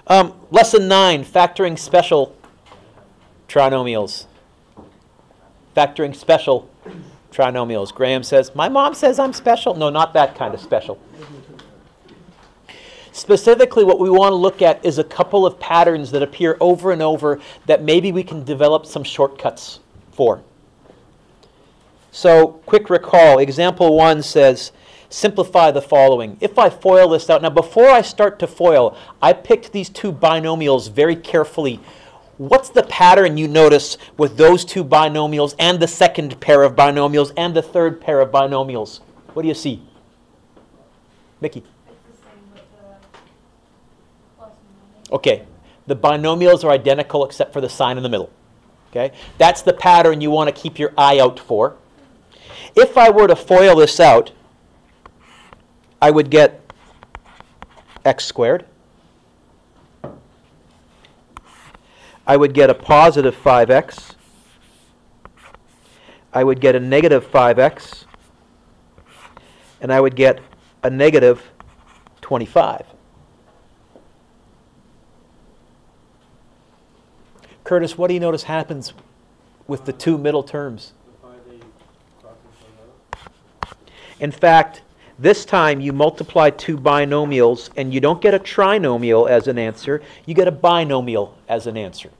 Lesson 9, factoring special trinomials. Factoring special trinomials. Graham says, my mom says I'm special. No, not that kind of special. Specifically, what we want to look at is a couple of patterns that appear over and over that maybe we can develop some shortcuts for. So, quick recall. Example 1 says, simplify the following. If I FOIL this out, now before I start to FOIL, I picked these two binomials very carefully. What's the pattern you notice with those two binomials and the second pair of binomials and the third pair of binomials? What do you see? Mickey? Okay, the binomials are identical except for the sign in the middle. Okay, that's the pattern you want to keep your eye out for. If I were to FOIL this out, I would get x squared. I would get a positive 5x. I would get a negative 5x. And I would get a negative 25. Curtis, what do you notice happens with the two middle terms? In fact, this time you multiply two binomials and you don't get a trinomial as an answer, you get a binomial as an answer.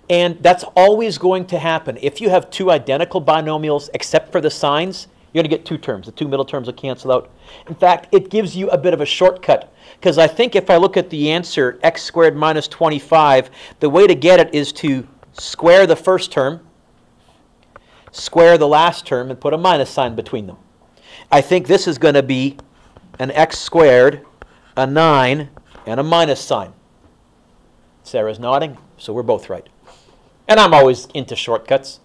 And that's always going to happen. If you have two identical binomials except for the signs, you're going to get two terms. The two middle terms will cancel out. In fact, it gives you a bit of a shortcut. Because I think if I look at the answer, x squared minus 25, the way to get it is to square the first term, square the last term, and put a minus sign between them. I think this is going to be an x squared, a 9, and a minus sign. Sarah's nodding, so we're both right. And I'm always into shortcuts.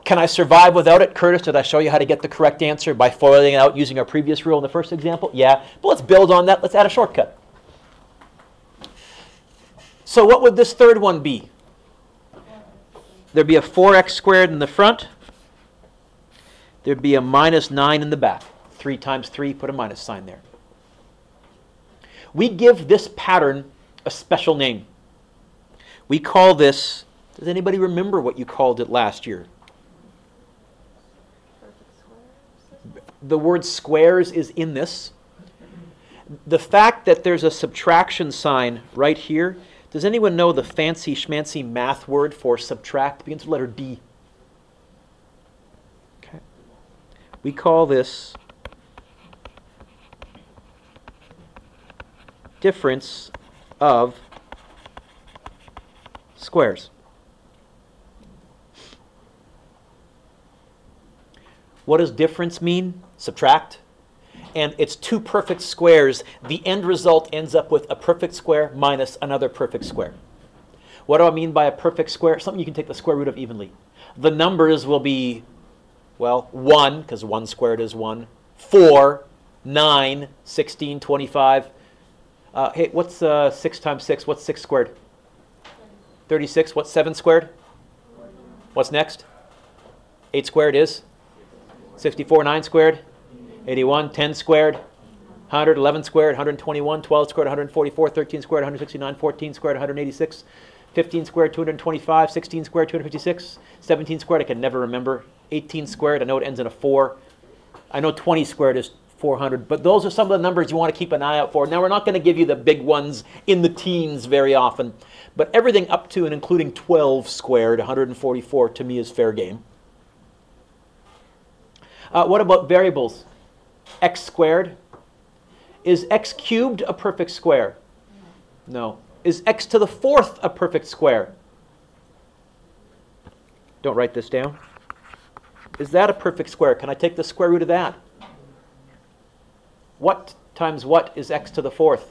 Can I survive without it? Curtis, did I show you how to get the correct answer by FOILing it out using our previous rule in the first example? Yeah, but let's build on that. Let's add a shortcut. So what would this third one be? There'd be a 4x squared in the front. There'd be a minus 9 in the back. 3 times 3, put a minus sign there. We give this pattern a special name. We call this, does anybody remember what you called it last year? The word squares is in this. The fact that there's a subtraction sign right here, does anyone know the fancy schmancy math word for subtract? It begins with the letter D. Okay. We call this difference of squares. What does difference mean? Subtract. And it's two perfect squares. The end result ends up with a perfect square minus another perfect square. What do I mean by a perfect square? Something you can take the square root of evenly. The numbers will be, well, 1, because 1 squared is 1, 4, 9, 16, 25. Hey, what's 6 times 6? What's 6 squared? 36. What's 7 squared? What's next? 8 squared is? 64. 9 squared? 81. 10 squared? 100. 11 squared? 121. 12 squared? 144. 13 squared? 169. 14 squared? 186. 15 squared? 225. 16 squared? 256. 17 squared? I can never remember. 18 squared? I know it ends in a 4. I know 20 squared is 400. But those are some of the numbers you want to keep an eye out for. Now, we're not going to give you the big ones in the teens very often. But everything up to and including 12 squared, 144, to me is fair game. What about variables? X squared. Is x cubed a perfect square? No. Is x to the 4th a perfect square? Don't write this down. Is that a perfect square? Can I take the square root of that? What times what is x to the 4th?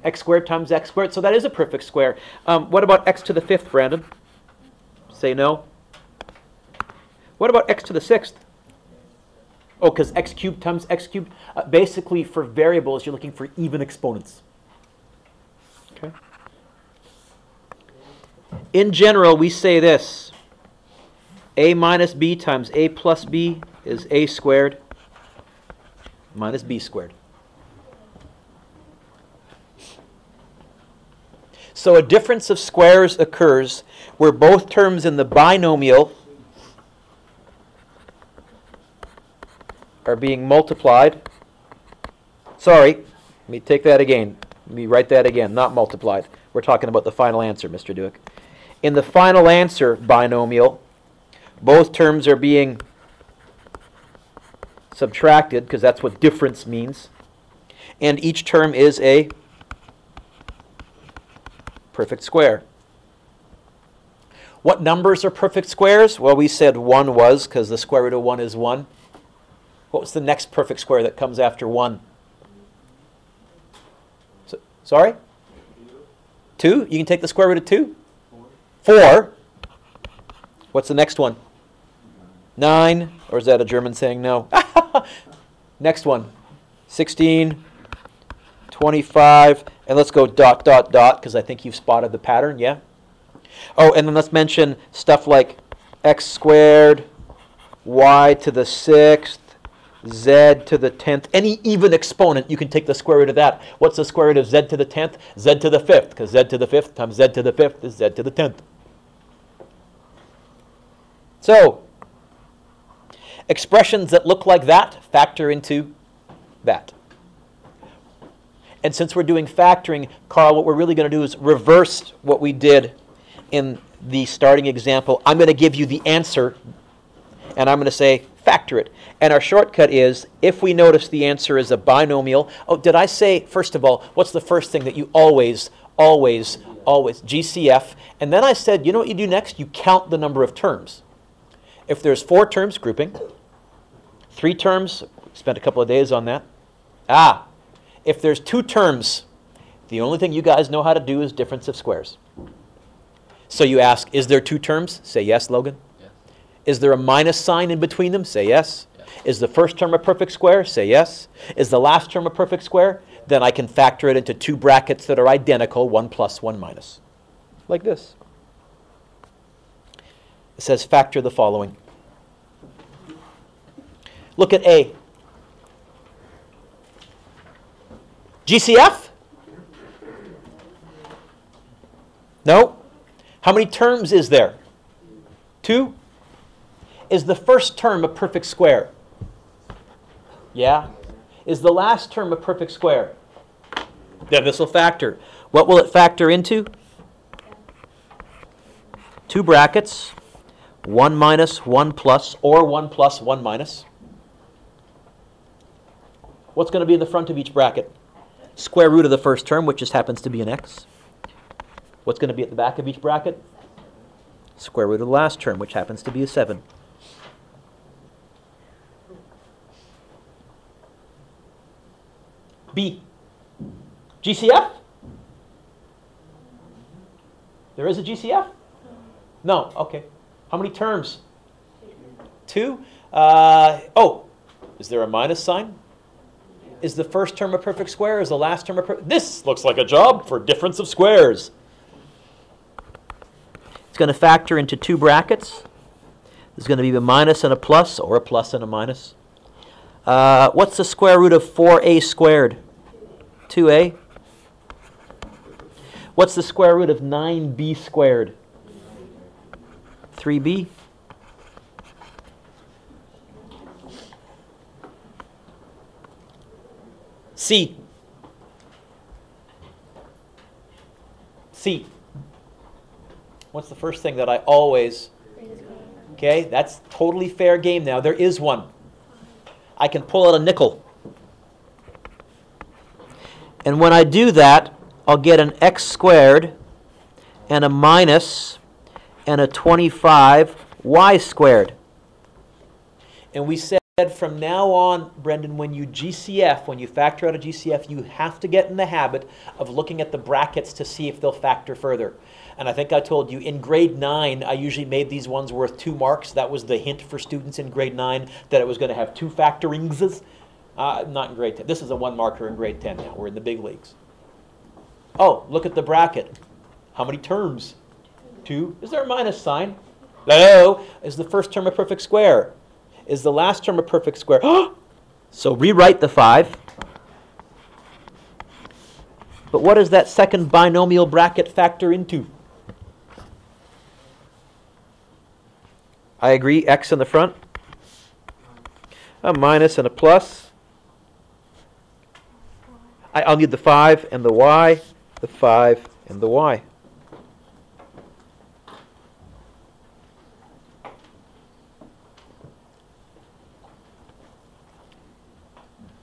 X squared times x squared. So that is a perfect square. What about x to the 5th, Brandon? Say no. What about x to the 6th? Oh, because x cubed times x cubed. Basically, for variables, you're looking for even exponents. Okay. In general, we say this. A minus b times a plus b is a squared minus b squared. So a difference of squares occurs where both terms in the binomial are being multiplied. Sorry, let me take that again. Let me write that again, not multiplied. We're talking about the final answer, Mr. Duick. In the final answer binomial, both terms are being subtracted, because that's what difference means. And each term is a perfect square. What numbers are perfect squares? Well, we said 1 was, because the square root of 1 is 1. What's the next perfect square that comes after 1? Sorry? 2? You can take the square root of 2? 4. What's the next one? 9. Or is that a German saying no? Next one. 16. 25. And let's go dot, dot, dot, because I think you've spotted the pattern, yeah? Oh, and then let's mention stuff like x squared, y to the 6th, z to the 10th. Any even exponent, you can take the square root of that. What's the square root of z to the 10th? Z to the 5th, because z to the 5th times z to the 5th is z to the 10th. So, expressions that look like that factor into that. And since we're doing factoring, Carl, what we're really going to do is reverse what we did in the starting example. I'm going to give you the answer, and I'm going to say factor it. And our shortcut is, if we notice the answer is a binomial. Oh, did I say, first of all, what's the first thing that you always, GCF. And then I said, you know what you do next? You count the number of terms. If there's 4 terms, grouping. 3 terms, spent a couple of days on that. If there's 2 terms, the only thing you guys know how to do is difference of squares. So you ask, is there 2 terms? Say yes, Logan. Yes. Is there a minus sign in between them? Say yes. Yes. Is the first term a perfect square? Say yes. Is the last term a perfect square? Then I can factor it into 2 brackets that are identical, 1 plus, 1 minus. Like this. It says factor the following. Look at A. GCF? No. How many terms is there? 2. Is the first term a perfect square? Yeah. Is the last term a perfect square? Then this will factor. What will it factor into? 2 brackets. 1 minus, 1 plus, or 1 plus, 1 minus. What's going to be in the front of each bracket? Square root of the first term, which just happens to be an x. What's going to be at the back of each bracket? Square root of the last term, which happens to be a 7. B. GCF? There is a GCF? No. Okay. How many terms? 2. Is there a minus sign? Is the first term a perfect square? Is the last term a perfect? This looks like a job for difference of squares. It's going to factor into 2 brackets. There's going to be a minus and a plus, or a plus and a minus. What's the square root of 4a squared? 2a. What's the square root of 9b squared? 3b. C. C. What's the first thing that I always... Okay, that's totally fair game now. There is one. I can pull out a nickel. And when I do that, I'll get an x squared and a minus and a 25y squared. And we said from now on, Brendan, when you GCF, when you factor out a GCF, you have to get in the habit of looking at the brackets to see if they'll factor further. And I think I told you in grade 9, I usually made these ones worth 2 marks. That was the hint for students in grade 9 that it was going to have 2 factorings. Not in grade 10. This is a 1 marker in grade 10 now. We're in the big leagues. Oh, look at the bracket. How many terms? 2. Is there a minus sign? No. Is the first term a perfect square? Is the last term a perfect square? So rewrite the 5. But what does that second binomial bracket factor into? I agree, x in the front. A minus and a plus. I'll need the 5 and the y, the 5 and the y.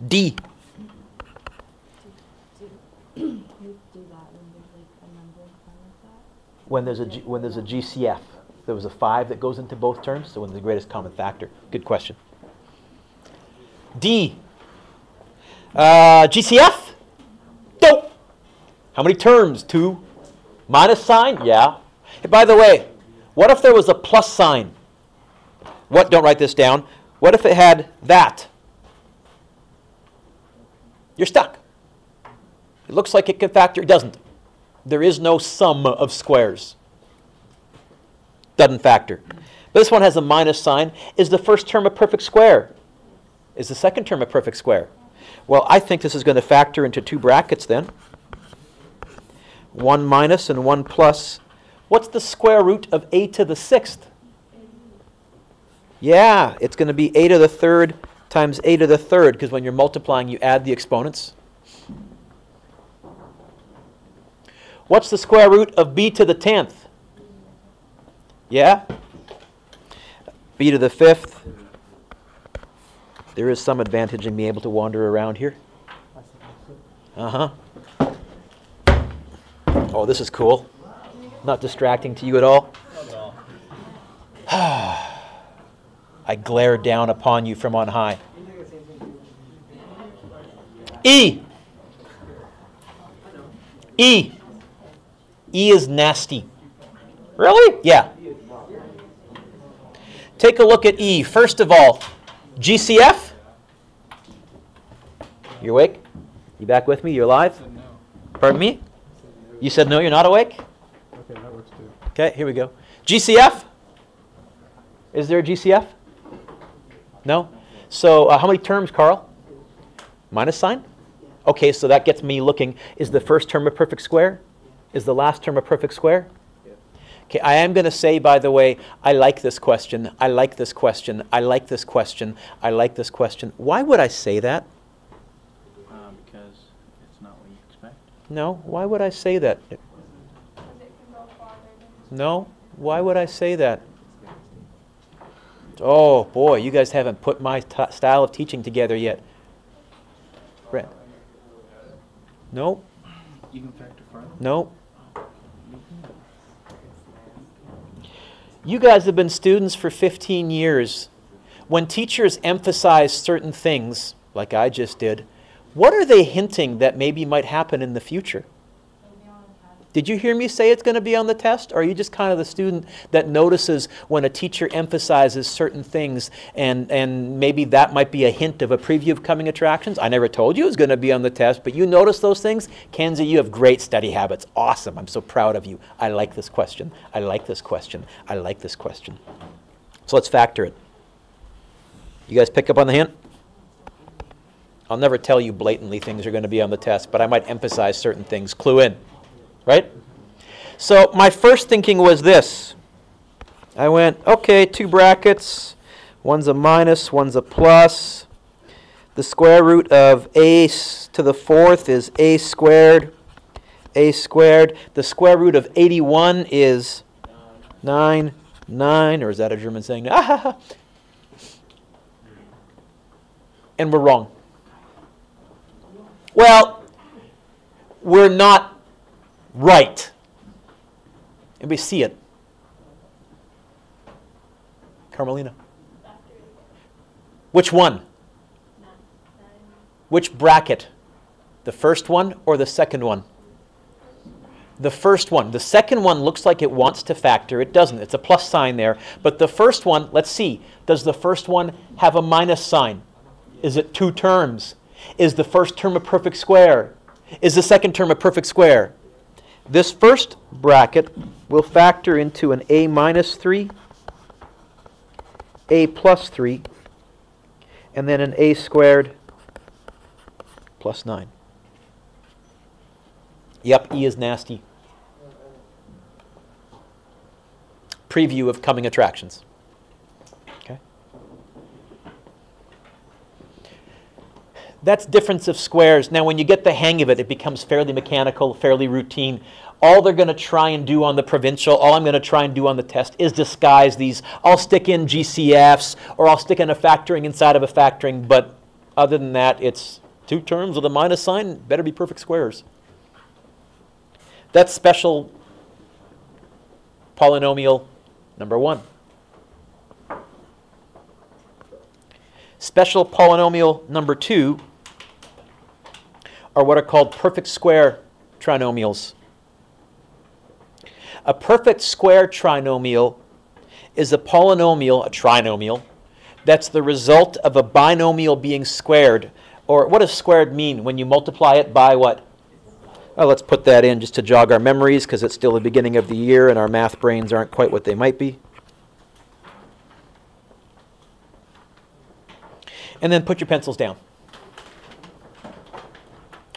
D. When there's a GCF, there was a 5 that goes into both terms, so when the greatest common factor. Good question. D. GCF? Nope. How many terms? 2. Minus sign? Yeah. Hey, by the way, what if there was a plus sign? What? Don't write this down. What if it had that? You're stuck. It looks like it can factor. It doesn't. There is no sum of squares. Doesn't factor. This one has a minus sign. Is the first term a perfect square? Is the second term a perfect square? Well, I think this is going to factor into 2 brackets then. 1 minus and 1 plus. What's the square root of a to the 6th? Yeah, it's going to be a to the 3rd times a to the 3rd, because when you're multiplying, you add the exponents. What's the square root of b to the 10th? Yeah? b to the 5th. There is some advantage in being able to wander around here. Uh-huh. Oh, this is cool. Not distracting to you at all? I glare down upon you from on high. E. E. E is nasty. Really? Yeah. Take a look at E. First of all, GCF? You awake? You back with me? You alive? No. Pardon me? You said no, you're not awake? Okay, that works too. Okay, here we go. GCF? Is there a GCF? No? So how many terms, Carl? Minus sign? Okay, so that gets me looking. Is the first term a perfect square? Is the last term a perfect square? Okay, I am going to say, by the way, I like this question. I like this question. I like this question. I like this question. Why would I say that? Because it's not what you expect. No, why would I say that? No, why would I say that? Oh, boy, you guys haven't put my style of teaching together yet. Brent? No, You can factor front. no. You guys have been students for 15 years. When teachers emphasize certain things, like I just did, what are they hinting that maybe might happen in the future? Did you hear me say it's going to be on the test? Or are you just kind of the student that notices when a teacher emphasizes certain things and maybe that might be a hint of a preview of coming attractions? I never told you it was going to be on the test, but you notice those things? Kenzie, you have great study habits. Awesome. I'm so proud of you. I like this question. I like this question. I like this question. So let's factor it. You guys pick up on the hint? I'll never tell you blatantly things are going to be on the test, but I might emphasize certain things. Clue in. Right? So my first thinking was this. I went, okay, 2 brackets. One's a minus, one's a plus. The square root of a to the 4th is a squared. A squared. The square root of 81 is 9. 9. Or is that a German saying? Ah! And we're wrong. Well, we're not right. Anybody see it? Carmelina. Which one? Which bracket? The first one or the second one? The first one. The second one looks like it wants to factor. It doesn't. It's a plus sign there. But the first one, let's see. Does the first one have a minus sign? Is it 2 terms? Is the first term a perfect square? Is the second term a perfect square? This first bracket will factor into an a minus 3, a plus 3, and then an a squared plus 9. Yep, E is nasty. Preview of coming attractions. Okay. That's difference of squares. Now, when you get the hang of it, it becomes fairly mechanical, fairly routine. All they're going to try and do on the provincial, all I'm going to try and do on the test is disguise these. I'll stick in GCFs, or I'll stick in a factoring inside of a factoring, but other than that, it's two terms with a minus sign, better be perfect squares. That's special polynomial number 1. Special polynomial number 2 are what are called perfect square trinomials. A perfect square trinomial is a polynomial, a trinomial, that's the result of a binomial being squared. Or what does squared mean? When you multiply it by what? Well, let's put that in just to jog our memories, because it's still the beginning of the year and our math brains aren't quite what they might be. And then put your pencils down.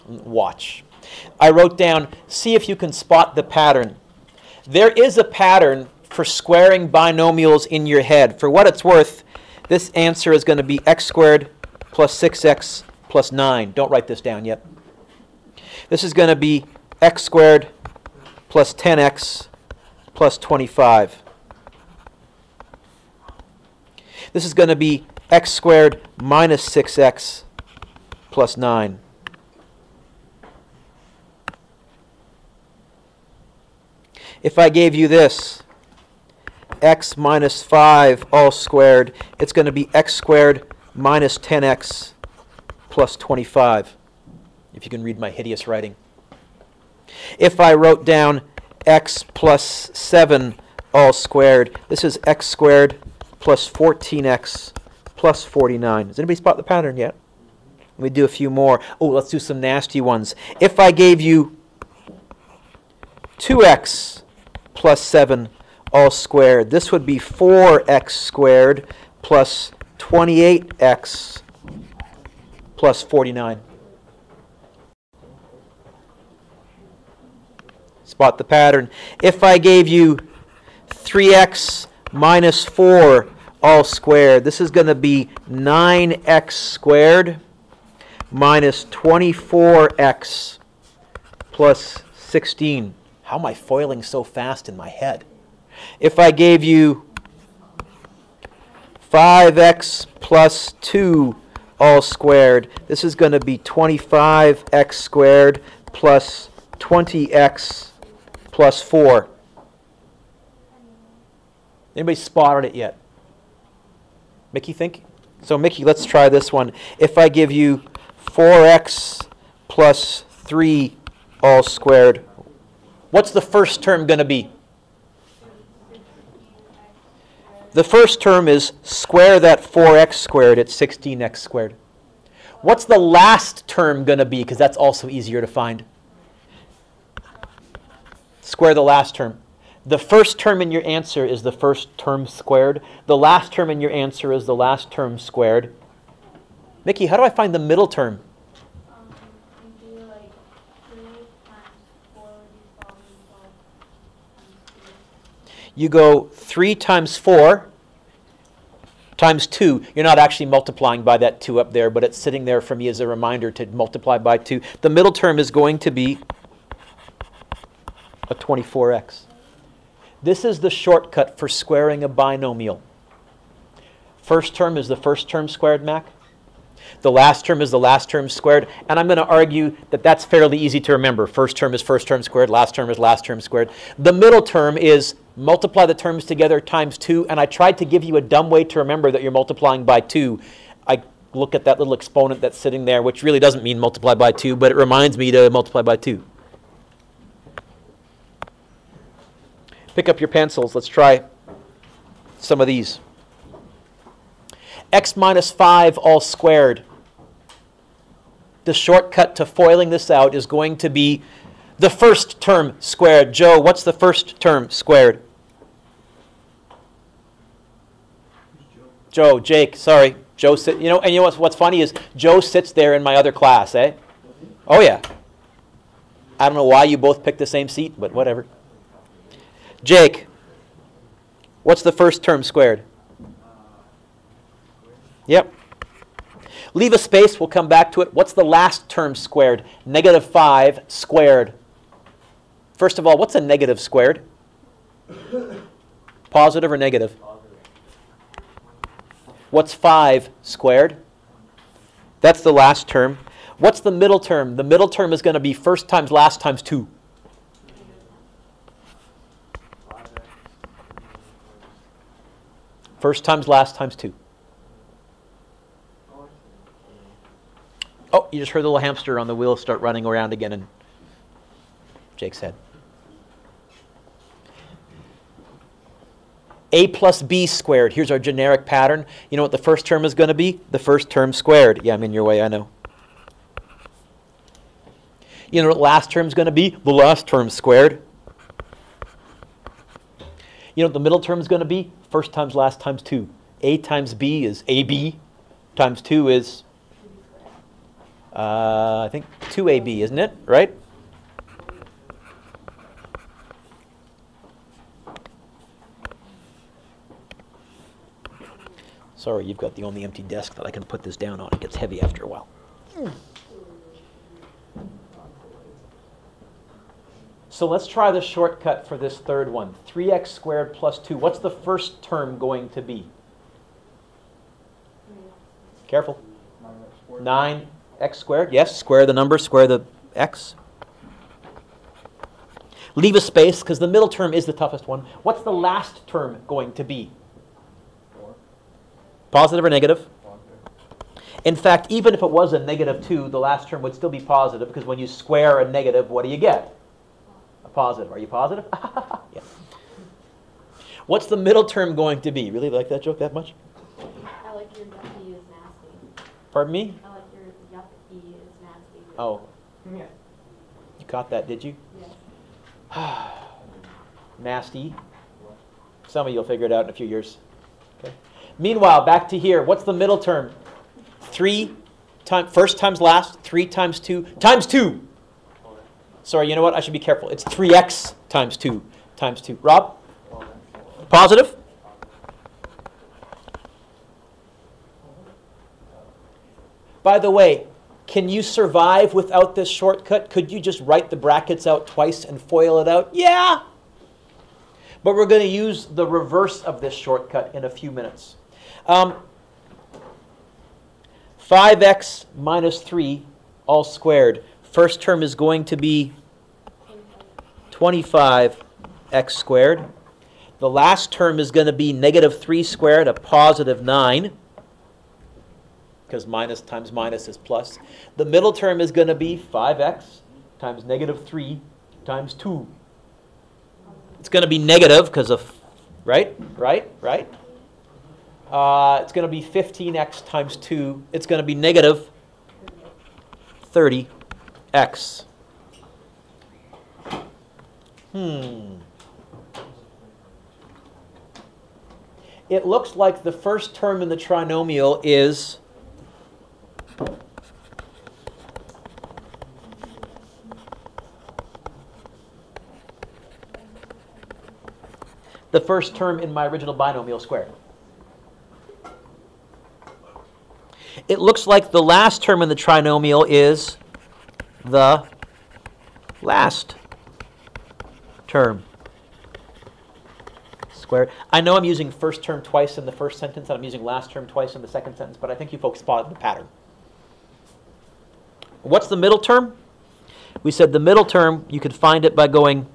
Watch. I wrote down, see if you can spot the pattern. There is a pattern for squaring binomials in your head. For what it's worth, this answer is going to be x squared plus 6x plus 9. Don't write this down yet. This is going to be x squared plus 10x plus 25. This is going to be x squared minus 6x plus 9. If I gave you this, x minus 5 all squared, it's going to be x squared minus 10x plus 25, if you can read my hideous writing. If I wrote down x plus 7 all squared, this is x squared plus 14x plus 49. Does anybody spot the pattern yet? Let me do a few more. Oh, let's do some nasty ones. If I gave you 2x plus 7 all squared, this would be 4x squared plus 28x plus 49. Spot the pattern. If I gave you 3x minus 4 all squared, this is going to be 9x squared minus 24x plus 16. How am I foiling so fast in my head? If I gave you 5x plus 2 all squared, this is going to be 25x squared plus 20x plus 4. Anybody spotted it yet? Mickey, think? So Mickey, let's try this one. If I give you 4x plus 3 all squared, what's the first term going to be? The first term is square that 4x squared, it's 16x squared. What's the last term going to be? Because that's also easier to find. Square the last term. The first term in your answer is the first term squared. The last term in your answer is the last term squared. Mickey, how do I find the middle term? You do like 3 times 4 times 2. You go 3 times 4 times 2. You're not actually multiplying by that 2 up there, but it's sitting there for me as a reminder to multiply by 2. The middle term is going to be a 24x. This is the shortcut for squaring a binomial. First term is the first term squared, Mac. The last term is the last term squared. And I'm going to argue that that's fairly easy to remember. First term is first term squared. Last term is last term squared. The middle term is multiply the terms together times 2. And I tried to give you a dumb way to remember that you're multiplying by 2. I look at that little exponent that's sitting there, which really doesn't mean multiply by 2, but it reminds me to multiply by 2. Pick up your pencils. Let's try some of these. X minus 5 all squared. The shortcut to foiling this out is going to be the first term squared. Joe, what's the first term squared? Joe, Jake, sorry. Joe, and you know what's funny is Joe sits there in my other class, eh? Oh, yeah. I don't know why you both picked the same seat, but whatever. Jake, what's the first term squared? Yep. Leave a space, we'll come back to it. What's the last term squared? Negative 5 squared. First of all, what's a negative squared? Positive or negative? What's 5 squared? That's the last term. What's the middle term? The middle term is going to be first times last times 2. First times last times 2. Oh, you just heard the little hamster on the wheel start running around again in Jake's head. A plus b squared. Here's our generic pattern. You know what the first term is going to be? The first term squared. Yeah, I'm in your way, I know. You know what last term is going to be? The last term squared. You know what the middle term is going to be? First times last times 2. A times b is ab times 2 is, I think, 2ab, isn't it? Right? Sorry, you've got the only empty desk that I can put this down on. It gets heavy after a while. So let's try the shortcut for this third one. 3x squared plus 2. What's the first term going to be? Careful. 9x squared. Yes, square the number, square the x. Leave a space, because the middle term is the toughest one. What's the last term going to be? Positive or negative? In fact, even if it was a negative 2, the last term would still be positive, because when you square a negative, what do you get? A positive. Are you positive? Yeah. What's the middle term going to be? Really like that joke that much? I like your yuppie is nasty. Pardon me? I like your yuppie is nasty. Oh. Yeah. You caught that, did you? Yes. Nasty. Some of you will figure it out in a few years. Okay. Meanwhile, back to here. What's the middle term? 3 times, first times last, 3 times 2, times 2. Sorry, you know what? I should be careful. It's 3x times 2 times 2. Rob? Positive? By the way, can you survive without this shortcut? Could you just write the brackets out twice and FOIL it out? Yeah! But we're going to use the reverse of this shortcut in a few minutes. 5x minus 3 all squared. First term is going to be 25x squared. The last term is going to be negative 3 squared, a positive 9, because minus times minus is plus. The middle term is going to be 5x times negative 3 times 2. It's going to be negative because of, right? It's going to be 15x times 2. It's going to be negative 30x. It looks like the first term in the trinomial is the first term in my original binomial squared. It looks like the last term in the trinomial is the last term squared. I know I'm using first term twice in the first sentence, and I'm using last term twice in the second sentence, but I think you folks spotted the pattern. What's the middle term? We said the middle term, you could find it by going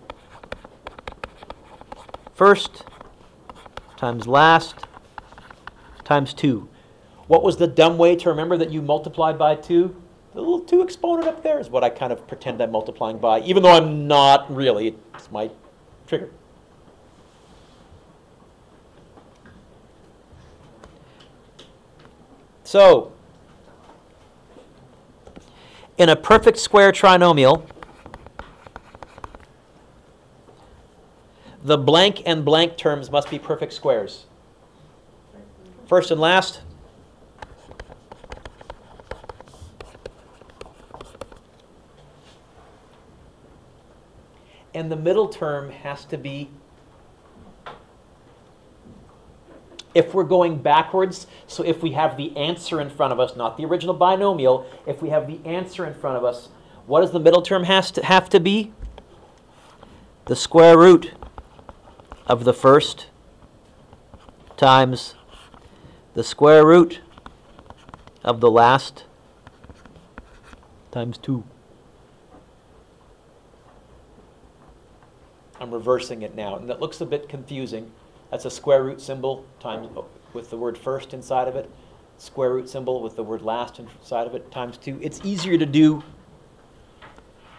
first times last times 2. What was the dumb way to remember that you multiplied by 2? The little 2 exponent up there is what I kind of pretend I'm multiplying by, even though I'm not really. It's my trigger. So, in a perfect square trinomial, the blank and blank terms must be perfect squares. First and last. and the middle term has to be, if we're going backwards, so if we have the answer in front of us, not the original binomial, if we have the answer in front of us, what does the middle term have to be? The square root of the first times the square root of the last times 2. I'm reversing it now, and that looks a bit confusing. That's a square root symbol times with the word first inside of it, square root symbol with the word last inside of it, times 2. It's easier to do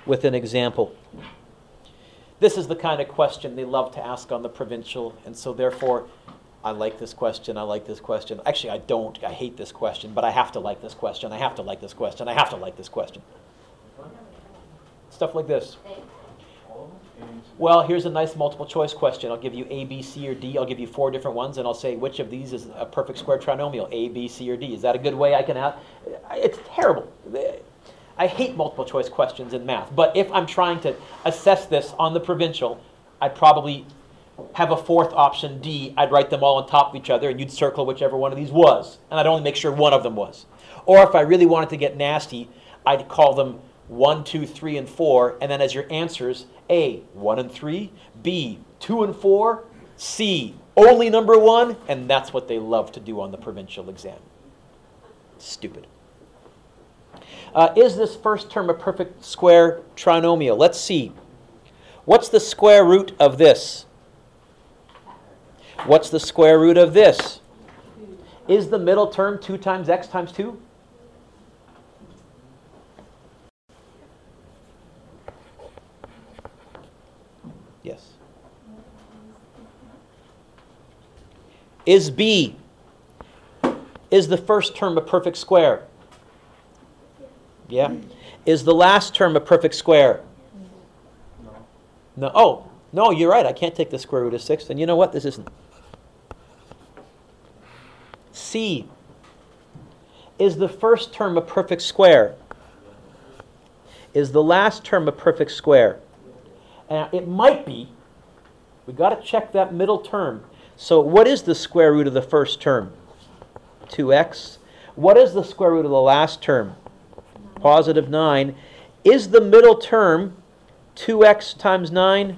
with an example. This is the kind of question they love to ask on the provincial, and so therefore, I like this question, I like this question. Actually, I don't. I hate this question, but I have to like this question. I have to like this question. I have to like this question. Stuff like this. Well, here's a nice multiple choice question. I'll give you A, B, C, or D. I'll give you 4 different ones, and I'll say which of these is a perfect square trinomial, A, B, C, or D. Is that a good way I can have? It's terrible. I hate multiple choice questions in math, but if I'm trying to assess this on the provincial, I'd probably have a 4th option, D. I'd write them all on top of each other, and you'd circle whichever one of these was, and I'd only make sure one of them was. Or if I really wanted to get nasty, I'd call them 1, 2, 3, and 4, and then as your answers, A, 1 and 3, B, 2 and 4, C, only number 1, and that's what they love to do on the provincial exam. Stupid. Is this first term a perfect square trinomial? Let's see. What's the square root of this? What's the square root of this? Is the middle term 2 times x times 2? Yes. Is B, is the first term a perfect square? Yeah. Is the last term a perfect square? No. Oh, no, you're right. I can't take the square root of 6. And you know what? This isn't. C, is the first term a perfect square? Is the last term a perfect square? It might be. We've got to check that middle term. So what is the square root of the first term? 2x. What is the square root of the last term? Positive 9. Is the middle term 2x times 9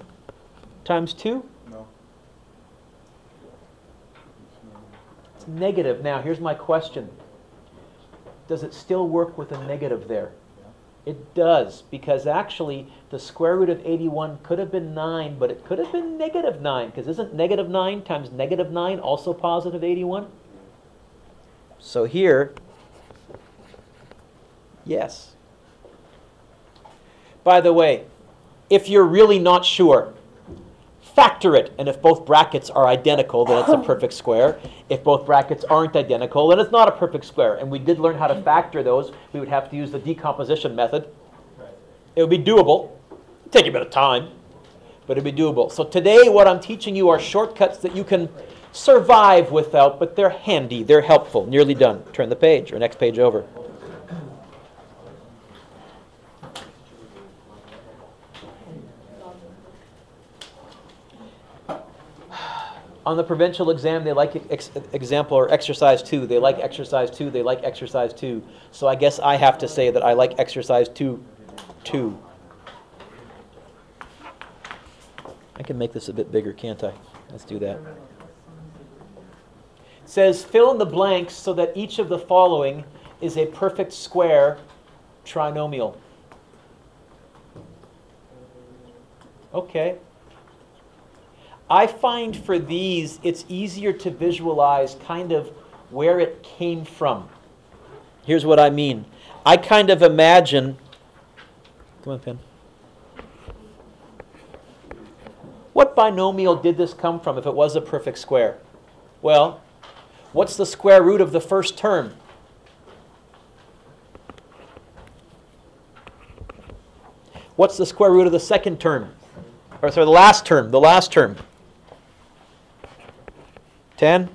times 2? No. It's negative. Now, here's my question. Does it still work with a negative there? It does, because actually the square root of 81 could have been 9, but it could have been negative 9, because isn't negative 9 times negative 9 also positive 81? So here, yes. By the way, if you're really not sure, factor it, and if both brackets are identical, then it's a perfect square. If both brackets aren't identical, then it's not a perfect square. And we did learn how to factor those. We would have to use the decomposition method. It would be doable. It'd take a bit of time, but it'd be doable. So today what I'm teaching you are shortcuts that you can survive without, but they're handy, they're helpful. Nearly done. Turn the page, or next page over. On the provincial exam, they like example or exercise 2. They like exercise 2. They like exercise 2. So I guess I have to say that I like exercise 2. I can make this a bit bigger, can't I? Let's do that. It says fill in the blanks so that each of the following is a perfect square trinomial. Okay. I find for these, it's easier to visualize kind of where it came from. Here's what I mean. I kind of imagine, come on, pen. What binomial did this come from if it was a perfect square? Well, what's the square root of the first term? What's the square root of the second term? Or sorry, the last term. 10.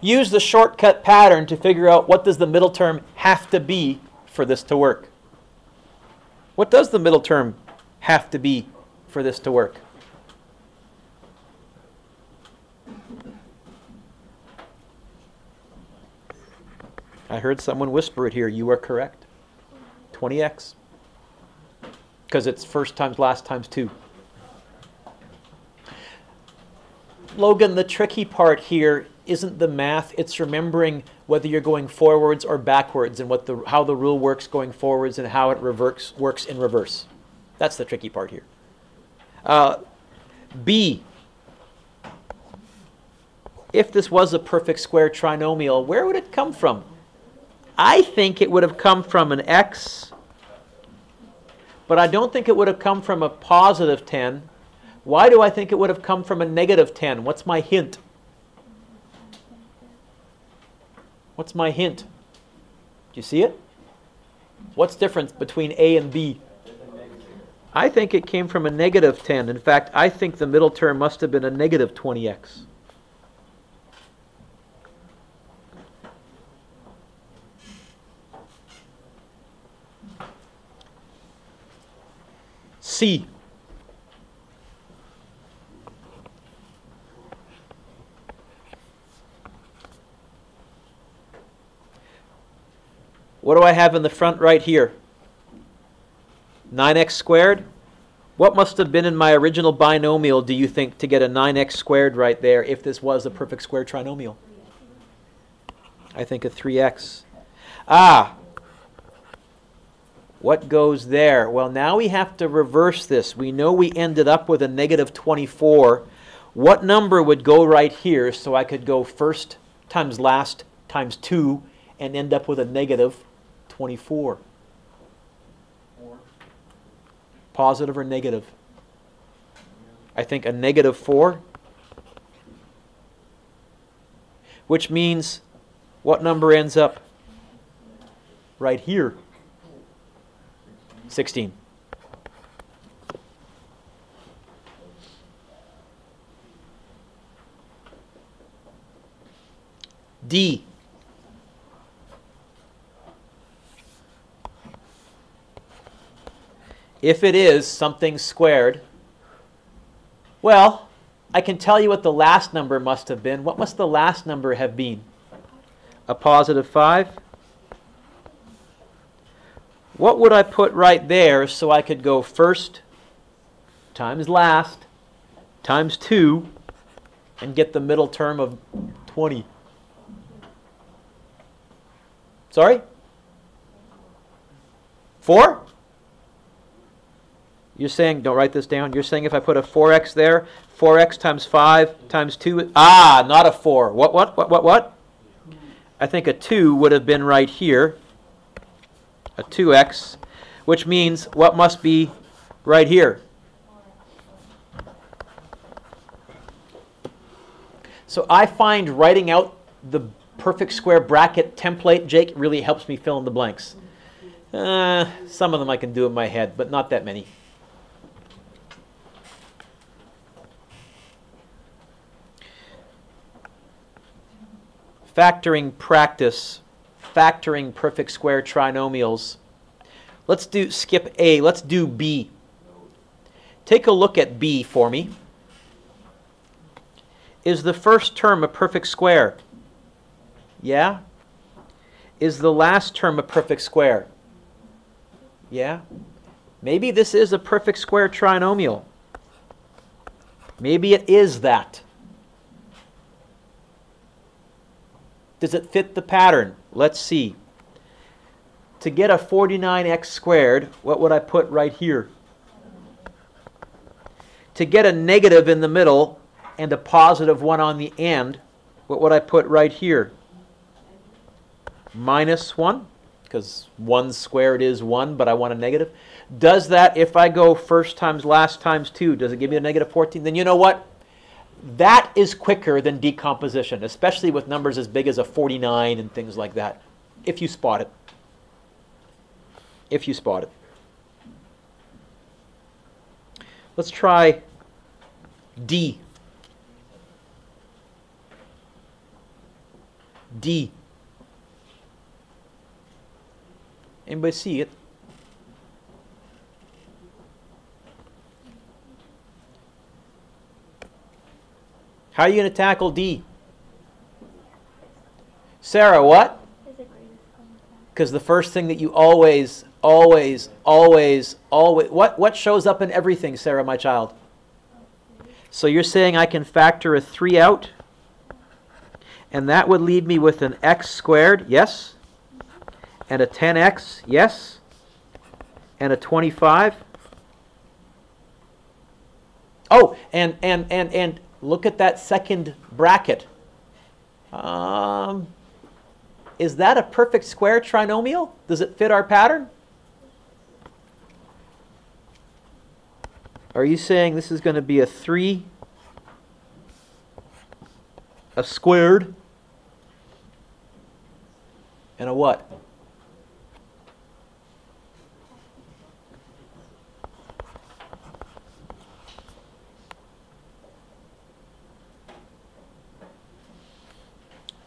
Use the shortcut pattern to figure out what does the middle term have to be for this to work. What does the middle term have to be for this to work? I heard someone whisper it here. You are correct. 20x. Because it's first times last times 2. Logan, the tricky part here isn't the math. It's remembering whether you're going forwards or backwards and how the rule works going forwards and how it works in reverse. That's the tricky part here. B. If this was a perfect square trinomial, where would it come from? I think it would have come from an x, but I don't think it would have come from a positive 10. Why do I think it would have come from a negative 10? What's my hint? What's my hint? Do you see it? What's the difference between A and B? I think it came from a negative 10. In fact, I think the middle term must have been a negative 20x. C. What do I have in the front right here? 9x squared? What must have been in my original binomial, do you think, to get a 9x squared right there if this was a perfect square trinomial? I think a 3x. What goes there? Well, now we have to reverse this. We know we ended up with a negative 24. What number would go right here so I could go first times last times 2 and end up with a negative 24? 4. Positive or negative? I think a negative 4. Which means what number ends up right here? 16. D. If it is something squared, well, I can tell you what the last number must have been. What must the last number have been? A positive 5. What would I put right there so I could go first times last times 2 and get the middle term of 20? Sorry? 4? You're saying, don't write this down, you're saying if I put a 4x there, 4x times 5 times 2, not a 4. What? I think a 2 would have been right here. A 2x, which means what must be right here? So I find writing out the perfect square bracket template, Jake, really helps me fill in the blanks. Some of them I can do in my head, but not that many. Factoring practice. Factoring perfect square trinomials. Let's skip A. Let's do B. Take a look at B for me. Is the first term a perfect square? Yeah. Is the last term a perfect square? Yeah. Maybe this is a perfect square trinomial. Maybe it is that. Does it fit the pattern? Let's see. To get a 49x squared, what would I put right here? To get a negative in the middle and a positive 1 on the end, what would I put right here? Minus 1, because 1 squared is 1, but I want a negative. Does that, if I go first times last times 2, does it give me a negative 14? Then you know what? That is quicker than decomposition, especially with numbers as big as a 49 and things like that, if you spot it. If you spot it. Let's try D. D. Anybody see it? How are you going to tackle D? Sarah, what? Because the first thing that you always, what shows up in everything, Sarah, my child? So you're saying I can factor a 3 out, and that would leave me with an x squared, yes, and a 10x, yes, and a 25. Oh, and look at that second bracket. Is that a perfect square trinomial? Does it fit our pattern? Are you saying this is going to be a 3, a squared, and a what?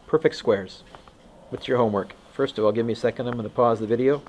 Perfect squares. What's your homework? First of all, give me a second. I'm going to pause the video.